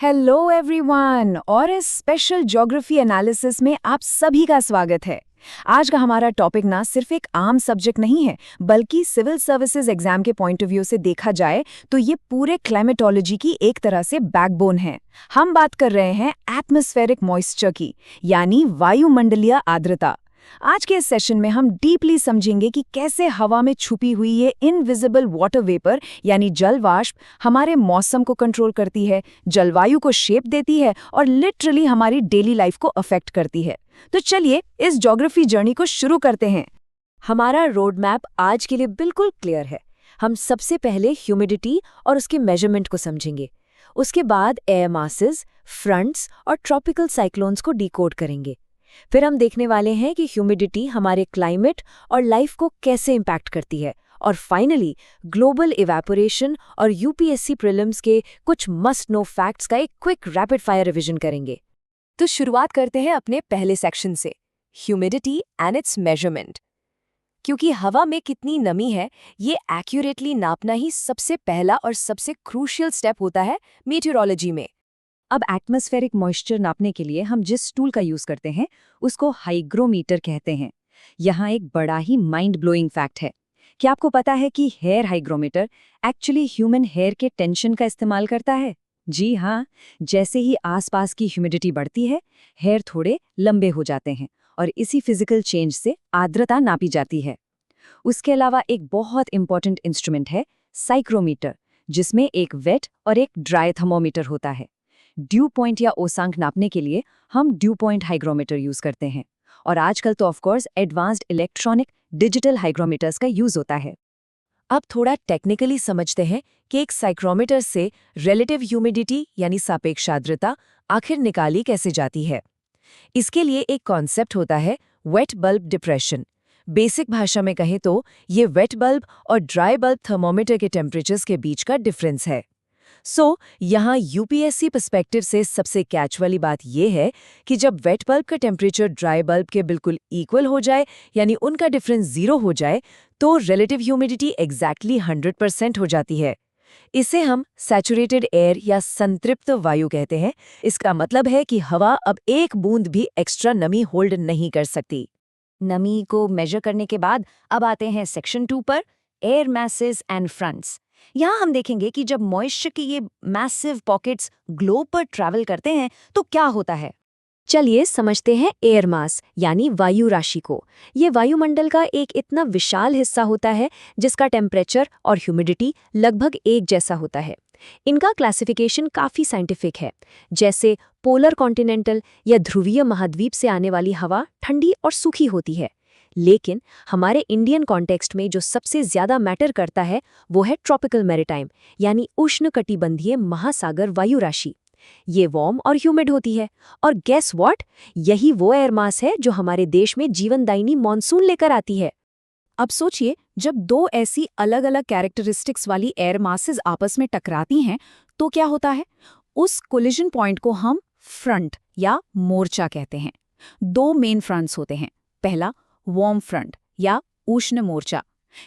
Hello everyone और इस special geography analysis में आप सभी का स्वागत है। आज का हमारा टॉपिक ना सिर्फ एक आम सब्जेक्ट नहीं है, बल्कि सिविल सर्विसेज एग्जाम के पॉइंट ऑफ व्यू से देखा जाए तो ये पूरे क्लाइमेटोलॉजी की एक तरह से बैकबोन है। हम बात कर रहे हैं एटमॉस्फेरिक मॉइस्चर की, यानी वायुमंडलीय आर्द्रता। आज के इस सेशन में हम डीपली समझेंगे कि कैसे हवा में छुपी हुई ये इनविजिबल वाटर वेपर यानी जल वाष्प हमारे मौसम को कंट्रोल करती है, जलवायु को शेप देती है और लिटरली हमारी डेली लाइफ को अफेक्ट करती है। तो चलिए इस ज्योग्राफी जर्नी को शुरू करते हैं। हमारा रोड मैप आज के लिए बिल्कुल क्लियर है। हम सबसे पहले ह्यूमिडिटी और उसके मेजरमेंट को समझेंगे। उसके बाद एयर मासेस, फ्रंट्स और ट्रॉपिकल साइक्लोन्स को डिकोड करेंगे। फिर हम देखने वाले हैं कि ह्यूमिडिटी हमारे क्लाइमेट और लाइफ को कैसे इम्पैक्ट करती है, और फाइनली ग्लोबल इवेपोरेशन और यूपीएससी प्रीलिम्स के कुछ मस्ट नो फैक्ट्स का एक क्विक रैपिड फायर रिवीजन करेंगे। तो शुरुआत करते हैं अपने पहले सेक्शन से, ह्यूमिडिटी एंड इट्स मेजरमेंट। क्योंकि हवा में कितनी नमी है ये एक्यूरेटली नापना ही सबसे पहला और सबसे क्रूशियल स्टेप होता है मीटेरोलॉजी में। अब एटमॉस्फेरिक मॉइस्चर नापने के लिए हम जिस टूल का यूज करते हैं उसको हाइग्रोमीटर कहते हैं। यहाँ एक बड़ा ही माइंड ब्लोइंग फैक्ट है। क्या आपको पता है कि hair hygrometer actually human hair के टेंशन का इस्तेमाल करता है? जी हाँ, जैसे ही आसपास की ह्यूमिडिटी बढ़ती है, हेयर थोड़े लंबे हो जाते हैं और इसी फिजिकल चेंज से आर्द्रता नापी जाती है। उसके अलावा एक बहुत इंपॉर्टेंट इंस्ट्रूमेंट है साइक्रोमीटर, जिसमें एक वेट और एक ड्राई थर्मोमीटर होता है। ड्यू पॉइंट या ओसांक नापने के लिए हम ड्यू पॉइंट हाइग्रोमीटर यूज करते हैं, और आजकल तो ऑफकोर्स एडवांस्ड इलेक्ट्रॉनिक डिजिटल हाइग्रोमीटर्स का यूज होता है। अब थोड़ा टेक्निकली समझते हैं कि एक साइक्रोमीटर से रिलेटिव ह्यूमिडिटी यानी सापेक्ष आर्द्रता आखिर निकाली कैसे जाती है। इसके लिए एक कॉन्सेप्ट होता है वेट बल्ब डिप्रेशन। बेसिक भाषा में कहें तो ये वेट बल्ब और ड्राई बल्ब थर्मोमीटर के टेम्परेचर्स के बीच का डिफरेंस है। यहाँ यूपीएससी पर्सपेक्टिव से सबसे कैच वाली बात यह है कि जब वेट बल्ब का टेम्परेचर ड्राई बल्ब के बिल्कुल इक्वल हो जाए, यानी उनका डिफरेंस 0 हो जाए, तो रिलेटिव ह्यूमिडिटी एग्जैक्टली 100% हो जाती है। इसे हम सैचुरेटेड एयर या संतृप्त वायु कहते हैं। इसका मतलब है कि हवा अब एक बूंद भी एक्स्ट्रा नमी होल्ड नहीं कर सकती। नमी को मेजर करने के बाद अब आते हैं सेक्शन 2 पर, एयर मैसेस एंड फ्रंट्स। यहाँ हम देखेंगे कि जब मॉइस्चर की ये मैसिव पॉकेट्स ग्लोब पर ट्रैवल करते हैं तो क्या होता है। चलिए समझते हैं एयर मास यानी वायु राशि को। ये वायुमंडल का एक इतना विशाल हिस्सा होता है जिसका टेम्परेचर और ह्यूमिडिटी लगभग एक जैसा होता है। इनका क्लासिफिकेशन काफ़ी साइंटिफिक है। जैसे पोलर कॉन्टिनेंटल या ध्रुवीय महाद्वीप से आने वाली हवा ठंडी और सूखी होती है, लेकिन हमारे इंडियन कॉन्टेक्स्ट में जो सबसे ज्यादा मैटर करता है वो है ट्रॉपिकल मैरीटाइम यानी उष्णकटिबंधीय महासागर वायु राशि। ये वार्म और ह्यूमिड होती है, और गेस व्हाट, यही वो एयर मास है जो हमारे देश में जीवनदायिनी मॉनसून लेकर आती है। अब सोचिए, जब दो ऐसी अलग अलग कैरेक्टरिस्टिक्स वाली एयर मासेस आपस में टकराती हैं तो क्या होता है। उस कोलिजन पॉइंट को हम फ्रंट या मोर्चा कहते हैं। दो मेन फ्रंट्स होते हैं। पहला वार्म फ्रंट या उष्ण मोर्चा।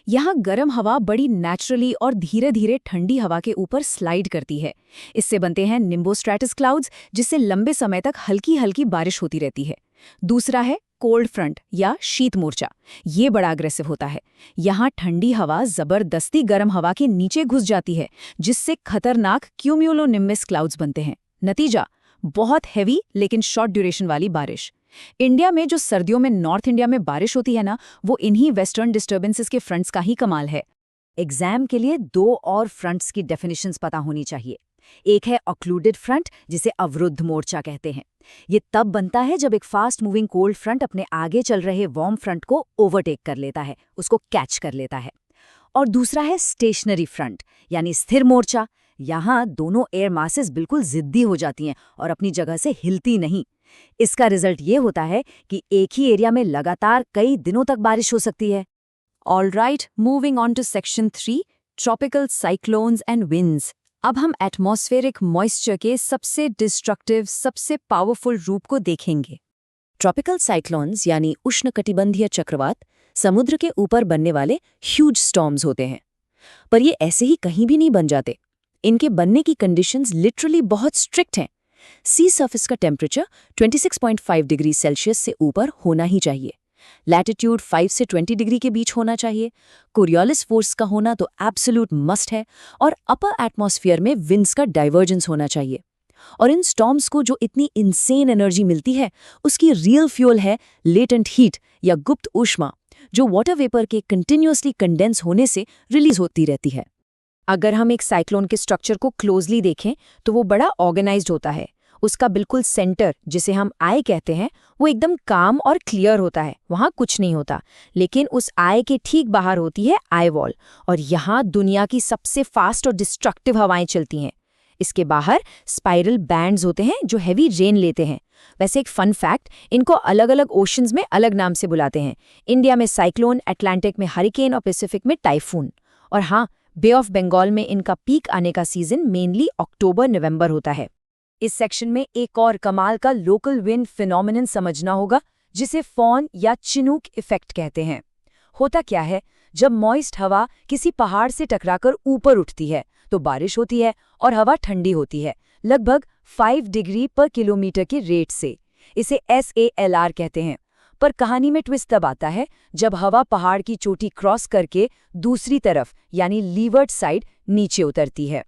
यहाँ गर्म हवा बड़ी नेचुरली और धीरे धीरे ठंडी हवा के ऊपर स्लाइड करती है। इससे बनते हैं निम्बोस्ट्रैटस क्लाउड्स, जिससे लंबे समय तक हल्की हल्की बारिश होती रहती है। दूसरा है कोल्ड फ्रंट या शीत मोर्चा। ये बड़ा अग्रेसिव होता है। यहाँ ठंडी हवा जबरदस्ती गर्म हवा के नीचे घुस जाती है, जिससे खतरनाक क्यूम्यूलोनिम्बस क्लाउड्स बनते हैं। नतीजा, बहुत हैवी लेकिन शॉर्ट ड्यूरेशन वाली बारिश। इंडिया में जो सर्दियों में नॉर्थ इंडिया में बारिश होती है ना, वो इन्हीं वेस्टर्न डिस्टर्बेंसेस के फ्रंट्स का ही कमाल है। एग्जाम के लिए दो और फ्रंट्स की डेफिनेशंस पता होनी चाहिए। एक है ऑक्लूडेड फ्रंट, जिसे अवरुद्ध मोर्चा कहते हैं। ये तब बनता है जब एक फास्ट मूविंग कोल्ड फ्रंट अपने आगे चल रहे वार्म फ्रंट को ओवरटेक कर लेता है, उसको कैच कर लेता है। और दूसरा है स्टेशनरी फ्रंट यानी स्थिर मोर्चा। यहाँ दोनों एयर मासेस बिल्कुल जिद्दी हो जाती हैं और अपनी जगह से हिलती नहीं। इसका रिजल्ट ये होता है कि एक ही एरिया में लगातार कई दिनों तक बारिश हो सकती है। Alright, moving on to section 3, tropical cyclones and winds. अब हम एटमॉस्फेरिक मॉइस्चर के सबसे डिस्ट्रक्टिव, सबसे पावरफुल रूप को देखेंगे। ट्रॉपिकल साइक्लोन्स यानी उष्णकटिबंधीय चक्रवात समुद्र के ऊपर बनने वाले ह्यूज स्टॉर्म्स होते हैं। पर ये ऐसे ही कहीं भी नहीं बन जाते। इनके बनने की कंडीशंस लिटरली बहुत स्ट्रिक्ट हैं। सी सरफेस का टेम्परेचर 26.5 डिग्री सेल्सियस से ऊपर होना ही चाहिए। लैटिट्यूड 5 से 20 डिग्री के बीच होना चाहिए। कोरियोलिस फोर्स का होना तो एब्सोल्यूट मस्ट है। और अपर एटमॉस्फेयर में विंड्स का डाइवर्जेंस होना चाहिए। और इन स्टॉर्म्स को जो इतनी इनसेन एनर्जी मिलती है, उसकी रियल फ्यूल है लेटेंट हीट या गुप्त ऊष्मा, जो वाटर वेपर के कंटिन्यूअसली कंडेंस होने से रिलीज होती रहती है। अगर हम एक साइक्लोन के स्ट्रक्चर को क्लोजली देखें तो वो बड़ा ऑर्गेनाइज्ड होता है। उसका बिल्कुल सेंटर, जिसे हम आई कहते हैं, वो एकदम काम और क्लियर होता है, वहाँ कुछ नहीं होता। लेकिन उस आई के ठीक बाहर होती है आई वॉल, और यहाँ दुनिया की सबसे फास्ट और डिस्ट्रक्टिव हवाएं चलती हैं। इसके बाहर स्पाइरल बैंड्स होते हैं जो हैवी रेन लेते हैं। वैसे एक फन फैक्ट, इनको अलग अलग ओशंस में अलग नाम से बुलाते हैं। इंडिया में साइक्लोन, अटलांटिक में हरिकेन और पैसिफिक में टाइफून। और हाँ, बे ऑफ बंगाल में इनका पीक आने का सीजन मेनली अक्टूबर-नवंबर होता है। इस सेक्शन में एक और कमाल का लोकल विंड फिनोमिनन समझना होगा, जिसे फॉन या चिनूक इफेक्ट कहते हैं। होता क्या है, जब मॉइस्ट हवा किसी पहाड़ से टकराकर ऊपर उठती है तो बारिश होती है और हवा ठंडी होती है, लगभग 5 डिग्री पर किलोमीटर के रेट से। इसे SALR कहते हैं। पर कहानी में ट्विस्ट तब आता है जब हवा पहाड़ की चोटी क्रॉस करके दूसरी तरफ यानी लीवर्ड साइड नीचे उतरती है।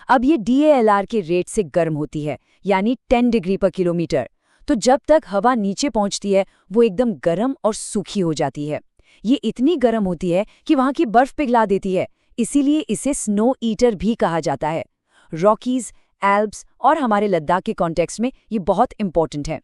अब ये DALR के रेट से गर्म होती है, यानी 10 डिग्री पर किलोमीटर। तो जब तक हवा नीचे पहुंचती है वो एकदम गर्म और सूखी हो जाती है। ये इतनी गर्म होती है कि वहां की बर्फ पिघला देती है, इसीलिए इसे स्नो ईटर भी कहा जाता है। रॉकीज, एल्प्स और हमारे लद्दाख के कॉन्टेक्स्ट में ये बहुत इंपॉर्टेंट है।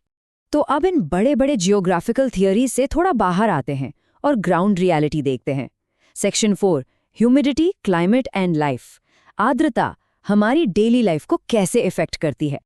तो अब इन बड़े बड़े जियोग्राफिकल थियोरी से थोड़ा बाहर आते हैं और ग्राउंड रियलिटी देखते हैं। Section 4, humidity, climate and life. आर्द्रता हमारी डेली लाइफ को कैसे इफेक्ट करती है।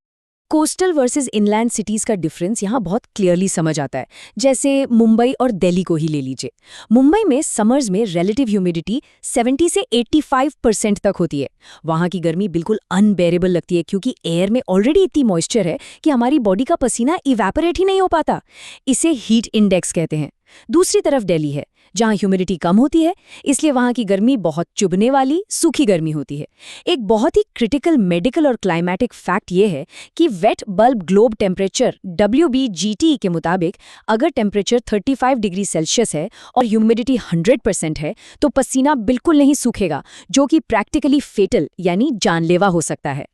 कोस्टल वर्सेस इनलैंड सिटीज का डिफरेंस यहाँ बहुत क्लियरली समझ आता है। जैसे मुंबई और दिल्ली को ही ले लीजिए। मुंबई में समर्स में रिलेटिव ह्यूमिडिटी 70 से 85% तक होती है। वहाँ की गर्मी बिल्कुल अनबेरेबल लगती है, क्योंकि एयर में ऑलरेडी इतनी मॉइस्चर है कि हमारी बॉडी का पसीना इवेपोरेट ही नहीं हो पाता। इसे हीट इंडेक्स कहते हैं। दूसरी तरफ दिल्ली है, जहाँ ह्यूमिडिटी कम होती है, इसलिए वहाँ की गर्मी बहुत चुभने वाली सूखी गर्मी होती है। एक बहुत ही क्रिटिकल मेडिकल और क्लाइमेटिक फैक्ट ये है कि wet bulb globe temperature WBGT के मुताबिक अगर टेम्परेचर 35 डिग्री सेल्सियस है और ह्यूमिडिटी 100% है तो पसीना बिल्कुल नहीं सूखेगा, जो कि प्रैक्टिकली फेटल यानी जानलेवा हो सकता है।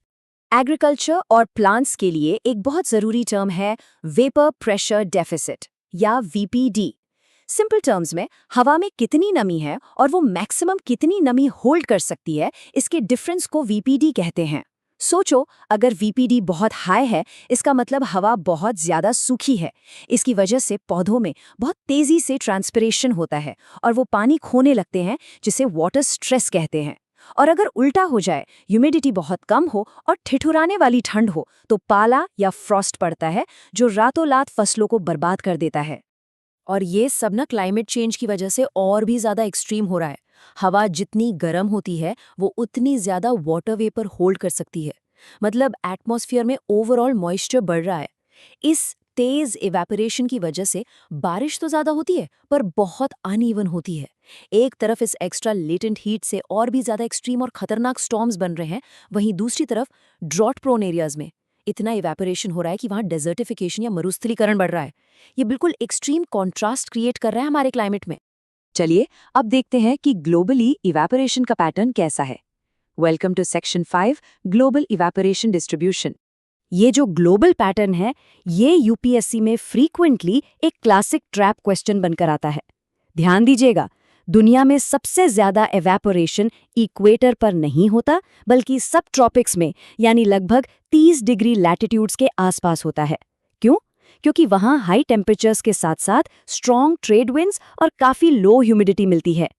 एग्रीकल्चर और प्लांट्स के लिए एक बहुत ज़रूरी टर्म है वेपर प्रेशर डेफिसिट या VPD। सिंपल टर्म्स में हवा में कितनी नमी है और वो मैक्सिमम कितनी नमी होल्ड कर सकती है, इसके डिफरेंस को VPD कहते हैं। सोचो, अगर VPD बहुत हाई है, इसका मतलब हवा बहुत ज़्यादा सूखी है। इसकी वजह से पौधों में बहुत तेज़ी से ट्रांसपिरेशन होता है और वो पानी खोने लगते हैं, जिसे वाटर स्ट्रेस कहते हैं। और अगर उल्टा हो जाए, ह्यूमिडिटी बहुत कम हो और ठिठुराने वाली ठंड हो, तो पाला या फ्रॉस्ट पड़ता है, जो रातों रात फसलों को बर्बाद कर देता है। और ये सब ना क्लाइमेट चेंज की वजह से और भी ज़्यादा एक्सट्रीम हो रहा है। हवा जितनी गर्म होती है वो उतनी ज़्यादा वाटर वेपर होल्ड कर सकती है। मतलब एटमॉस्फेयर में ओवरऑल मॉइस्चर बढ़ रहा है। इस तेज़ इवेपोरेशन की वजह से बारिश तो ज़्यादा होती है, पर बहुत अनइवन होती है। एक तरफ इस एक्स्ट्रा लेटेंट हीट से और भी ज़्यादा एक्सट्रीम और खतरनाक स्टॉर्म्स बन रहे हैं, वहीं दूसरी तरफ ड्रॉट प्रोन एरियाज में इतना इवेपोरेशन हो रहा है कि वहाँ डेजर्टिफिकेशन या मरुस्थलीकरण बढ़ रहा है। ये बिल्कुल एक्सट्रीम कॉन्ट्रास्ट क्रिएट कर रहा है हमारे क्लाइमेट में। चलिए अब देखते हैं कि ग्लोबली इवेपोरेशन का पैटर्न कैसा है। Welcome to section 5, global evaporation distribution. ये जो ग्लोबल पैटर्न है, ये यूपीएससी में फ्रीक्वेंटली एक क्लासिक ट्रैप क्वेश्चन बनकर आता है। ध्यान दीजिएगा, दुनिया में सबसे ज्यादा एवेपोरेशन इक्वेटर पर नहीं होता, बल्कि सब ट्रॉपिक्स में यानी लगभग 30 डिग्री लैटिट्यूड्स के आसपास होता है। क्यों? क्योंकि वहाँ हाई टेम्परेचर्स के साथ साथ स्ट्रॉन्ग ट्रेड विंड्स और काफ़ी लो ह्यूमिडिटी मिलती है।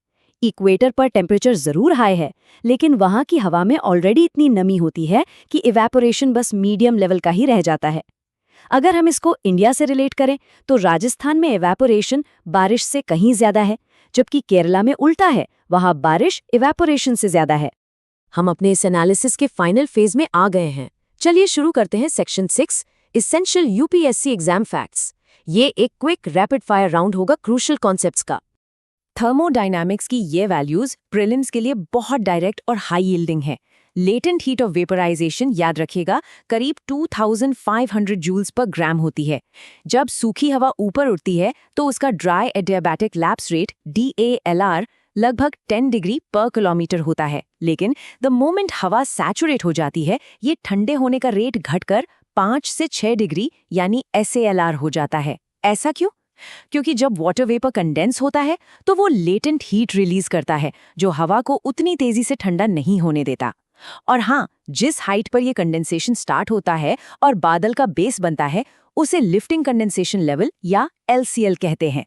इक्वेटर पर टेम्परेचर ज़रूर हाई है, लेकिन वहाँ की हवा में ऑलरेडी इतनी नमी होती है कि इवेपोरेशन बस मीडियम लेवल का ही रह जाता है। अगर हम इसको इंडिया से रिलेट करें तो राजस्थान में इवेपोरेशन बारिश से कहीं ज़्यादा है, जबकि केरला में उल्टा है, वहाँ बारिश इवेपोरेशन से ज़्यादा है। हम अपने इस एनालिसिस के फाइनल फेज में आ गए हैं। चलिए शुरू करते हैं section 6, essential UPSC exam facts. ये एक क्विक रैपिड फायर राउंड होगा क्रूशियल कॉन्सेप्ट्स का। थर्मोडायनामिक्स की ये वैल्यूज प्रीलिम्स के लिए बहुत डायरेक्ट और हाई यील्डिंग है, लेटेंट हीट ऑफ वेपराइजेशन याद रखेगा करीब 2500 जूल्स पर ग्राम होती है। जब सूखी हवा ऊपर उठती है तो उसका dry adiabatic lapse rate DALR लगभग 10 डिग्री पर किलोमीटर होता है। लेकिन द मोमेंट हवा सैचुरेट हो जाती है ये ठंडे होने का रेट घटकर 5 से 6 डिग्री यानी SALR हो जाता है। ऐसा क्यों? क्योंकि जब वाटर वेपर कंडेंस होता है तो वो लेटेंट हीट रिलीज करता है जो हवा को उतनी तेजी से ठंडा नहीं होने देता। और हाँ, जिस हाइट पर ये कंडेंसेशन स्टार्ट होता है और बादल का बेस बनता है उसे लिफ्टिंग कंडेंसेशन लेवल या LCL कहते हैं।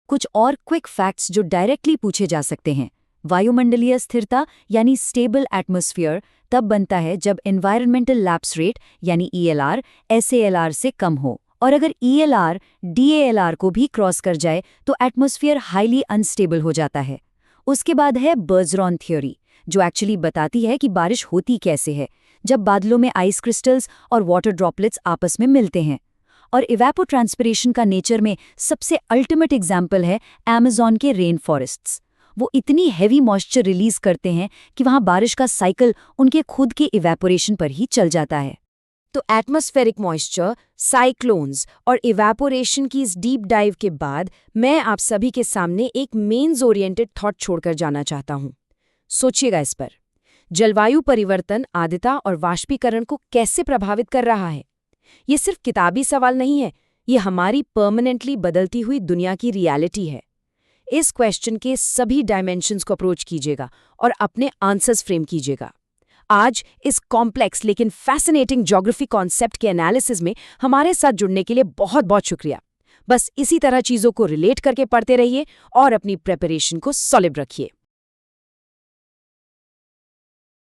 कुछ और क्विक फैक्ट्स जो डायरेक्टली पूछे जा सकते हैं। वायुमंडलीय स्थिरता यानी स्टेबल एटमॉस्फेयर तब बनता है जब एनवायरमेंटल लैप्स रेट यानी ELR SALR से कम हो, और अगर ELR DALR को भी क्रॉस कर जाए तो एटमॉस्फेयर हाईली अनस्टेबल हो जाता है। उसके बाद है बर्जरॉन थ्योरी, जो एक्चुअली बताती है कि बारिश होती कैसे है, जब बादलों में आइस क्रिस्टल्स और वाटर ड्रॉपलेट्स आपस में मिलते हैं। और इवेपोट्रांसपिरेशन का नेचर में सबसे अल्टीमेट एग्जाम्पल है अमेज़न के रेन फॉरेस्ट्स। वो इतनी हैवी मॉइस्चर रिलीज करते हैं कि वहाँ बारिश का साइकिल उनके खुद के इवेपोरेशन पर ही चल जाता है। तो एटमॉस्फेरिक मॉइस्चर, साइक्लोन्स और इवेपोरेशन की इस डीप डाइव के बाद मैं आप सभी के सामने एक मेन्स ओरिएंटेड थॉट छोड़कर जाना चाहता हूँ। सोचिएगा इस पर। जलवायु परिवर्तन आर्द्रता और वाष्पीकरण को कैसे प्रभावित कर रहा है? ये सिर्फ किताबी सवाल नहीं है, ये हमारी परमानेंटली बदलती हुई दुनिया की रियलिटी है। इस क्वेश्चन के सभी डायमेंशंस को अप्रोच कीजिएगा और अपने आंसर्स फ्रेम कीजिएगा। आज इस कॉम्प्लेक्स लेकिन फैसिनेटिंग ज्योग्राफी कॉन्सेप्ट के एनालिसिस में हमारे साथ जुड़ने के लिए बहुत बहुत शुक्रिया। बस इसी तरह चीज़ों को रिलेट करके पढ़ते रहिए और अपनी प्रिपरेशन को सॉलिड रखिए।